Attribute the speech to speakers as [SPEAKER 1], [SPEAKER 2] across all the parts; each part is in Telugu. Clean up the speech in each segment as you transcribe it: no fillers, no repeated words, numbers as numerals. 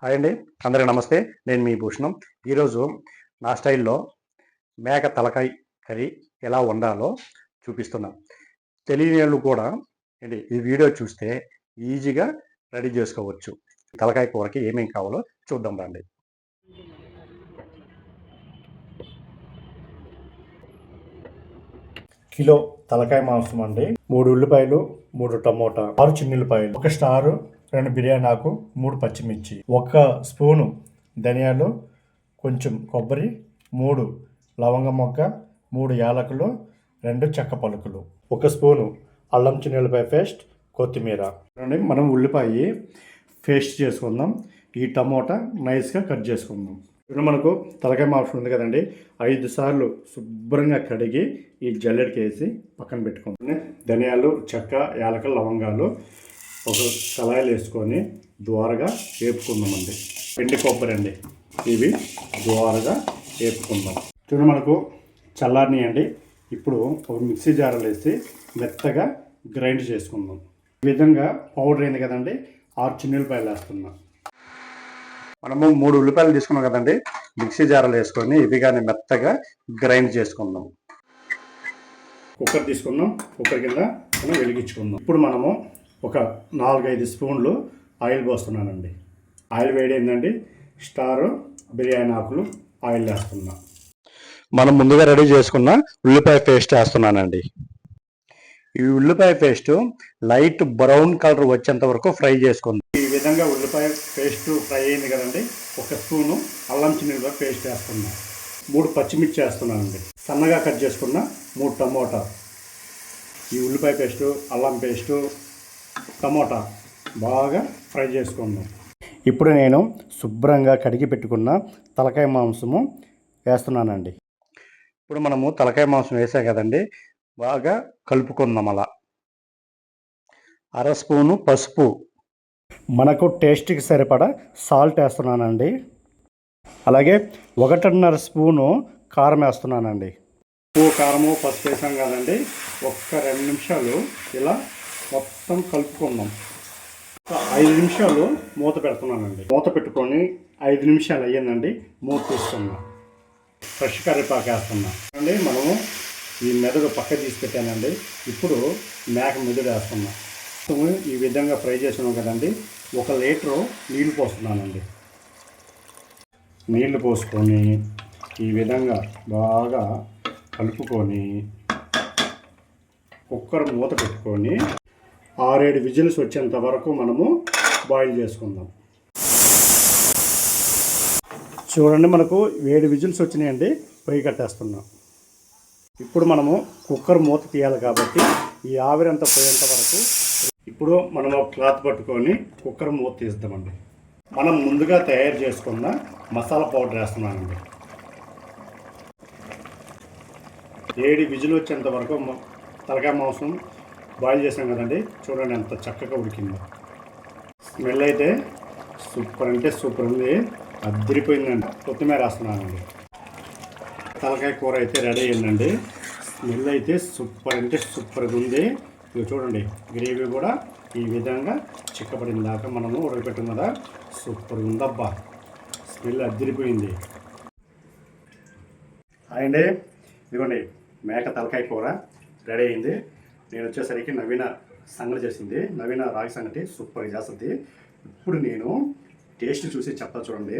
[SPEAKER 1] హాయ్ అండి, అందరికీ నమస్తే. నేను మీ భూషణం. ఈరోజు నా స్టైల్లో మేక తలకాయ కర్రీ ఎలా వండాలో చూపిస్తున్నా. తెలియని వాళ్ళు కూడా ఏంటి ఈ వీడియో చూస్తే ఈజీగా రెడీ చేసుకోవచ్చు. తలకాయ కూరకి ఏమేమి కావాలో చూద్దాం రండి. కిలో తలకాయ మాంసం అండి, 3 ఉల్లిపాయలు, 3 టమోటా, 6 చిన్నుల్లిపాయలు, 1 స్టారు, 2 బిర్యానీ ఆకు, 3 పచ్చిమిర్చి, 1 స్పూను ధనియాలు, కొంచెం కొబ్బరి, 3 లవంగ మొగ్గ, 3 యాలకులు, 2 చెక్క పలుకులు, 1 స్పూను అల్లం చిన్నుల్లిపాయ పేస్ట్, కొత్తిమీర. మనం ఉల్లిపాయ పేస్ట్ చేసుకుందాం. ఈ టమోటా నైస్గా కట్ చేసుకుందాం. ఇప్పుడు మనకు తలకాయ మాంసం ఉంది కదండి, 5 సార్లు శుభ్రంగా కడిగి ఈ జల్లెడికి వేసి పక్కన పెట్టుకుంటాం. ధనియాలు, చెక్క, యాలకలు, లవంగాలు ఒక కళాయిలు వేసుకొని ద్వారగా వేపుకుందామండి. ఎండి కొబ్బరి అండి, ఇవి ద్వారగా వేపుకుందాం. చూడండి, మనకు చల్లారనియండి. ఇప్పుడు ఒక మిక్సీ జార్లో వేసి మెత్తగా గ్రైండ్ చేసుకుందాం. ఈ విధంగా పౌడర్ అయింది కదండి, 6 చిన్నుల్లిపాయలు వేస్తున్నాం. మనము 3 ఉల్లిపాయలు తీసుకున్నాం కదండి, మిక్సీ జార్లో వేసుకొని ఇవి కానీ మెత్తగా గ్రైండ్ చేసుకుందాం. కుక్కర్ తీసుకుందాం. కుక్కర్ కింద మనం వెలిగించుకుందాం. ఇప్పుడు మనము ఒక 4-5 స్పూన్లు ఆయిల్ పోస్తున్నానండి. ఆయిల్ వేడైందండి, స్టారు, బిర్యానీ ఆకులు ఆయిల్ వేస్తున్నాం. మనం ముందుగా రెడీ చేసుకున్న ఉల్లిపాయ పేస్ట్ వేస్తున్నానండి. ఈ ఉల్లిపాయ పేస్ట్ లైట్ బ్రౌన్ కలర్ వచ్చేంత వరకు ఫ్రై చేసుకుందాం. ఈ విధంగా ఉల్లిపాయ పేస్ట్ ఫ్రై అయింది కదండి, 1 స్పూను అల్లం చిన్నుల్లిపాయ పేస్ట్ వేస్తున్నాం. 3 పచ్చిమిర్చి వేస్తున్నానండి. సన్నగా కట్ చేసుకున్న 3 టమోటా. ఈ ఉల్లిపాయ పేస్టు, అల్లం పేస్టు, టమోటా బాగా ఫ్రై చేసుకుందాం. ఇప్పుడు నేను శుభ్రంగా కడిగి పెట్టుకున్న తలకాయ మాంసము వేస్తున్నానండి. ఇప్పుడు మనము తలకాయ మాంసం వేసాం కదండి, బాగా కలుపుకుందాం. అలా 1/2 స్పూను పసుపు, మనకు టేస్ట్కి సరిపడా సాల్ట్ వేస్తున్నానండి. అలాగే 1.5 స్పూను కారం వేస్తున్నానండి. ఉప్పు, కారము, పసుపు వేసాం కదండి, 2 నిమిషాలు ఇలా మొత్తం కలుపుకుందాం. 5 నిమిషాలు మూత పెడుతున్నానండి. మూత పెట్టుకొని 5 నిమిషాలు అయ్యిందండి, మూత తీసుకున్నాం. ఫ్రెష్ కరివేపాకు వేస్తున్నాం అండి. మనము ఈ మెదడు పక్క తీసి పెట్టానండి. ఇప్పుడు మేక మెదడు వేస్తున్నాం. ఈ విధంగా ఫ్రై చేసినాం కదండి, 1 లీటరు నీళ్ళు పోస్తున్నానండి. నీళ్లు పోసుకొని ఈ విధంగా బాగా కలుపుకొని కుక్కర్ మూత పెట్టుకొని 6-7 విజిల్స్ వచ్చేంత వరకు మనము బాయిల్ చేసుకుందాం. చూడండి, మనకు 7 విజిల్స్ వచ్చినాయండి. పొయ్యి కట్టేస్తున్నాం. ఇప్పుడు మనము కుక్కర్ మూత తీయాలి కాబట్టి ఈ ఆవిరంతా పోయేంత వరకు ఇప్పుడు మనం ఒక క్లాత్ పట్టుకొని కుక్కర్ మూత తీస్తామండి. మనం ముందుగా తయారు చేసుకున్న మసాలా పౌడర్ వేస్తున్నానండి. 7 విజిల్ వచ్చేంత వరకు తలకాయ మాంసం బాయిల్ చేసాం కదండి. చూడండి ఎంత చక్కగా ఉడికిందో. స్మెల్ అయితే సూపర్ అంటే సూపర్ ఉంది, అద్దరిపోయిందండి. కొత్తిమీర వేస్తున్నానండి. తలకాయ కూర అయితే రెడీ అయిందండి. స్మెల్ అయితే సూపర్ అంటే సూపర్గా ఉంది. ఇవి చూడండి, గ్రేవీ కూడా ఈ విధంగా చిక్కబడిన దాకా మనము ఉడకపెట్టాం కదా, సూపర్గా ఉందబ్బా. స్మెల్ అద్దరిపోయింది. అండి, ఇదిగోండి మేక తలకాయ కూర రెడీ అయింది. నేను వచ్చేసరికి నవీన సంగటి చేసింది. నవీన రాగి సంగటి సూపర్గా చేస్తుంది. ఇప్పుడు నేను టేస్ట్ చూసి చెప్తా చూడండి.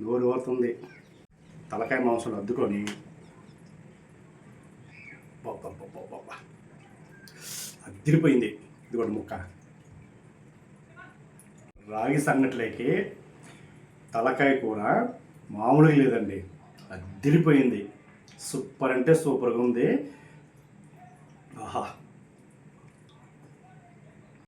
[SPEAKER 1] నోరు ఊరుతుంది. తలకాయ మాంసం అద్దుకొని అద్దరిపోయింది. ఇది కూడా ముక్క రాగి సంగట్లోకి తలకాయ కూర మామూలుగా లేదండి, అద్దరిపోయింది. సూపర్ అంటే సూపర్గా ఉంది. ఆహా.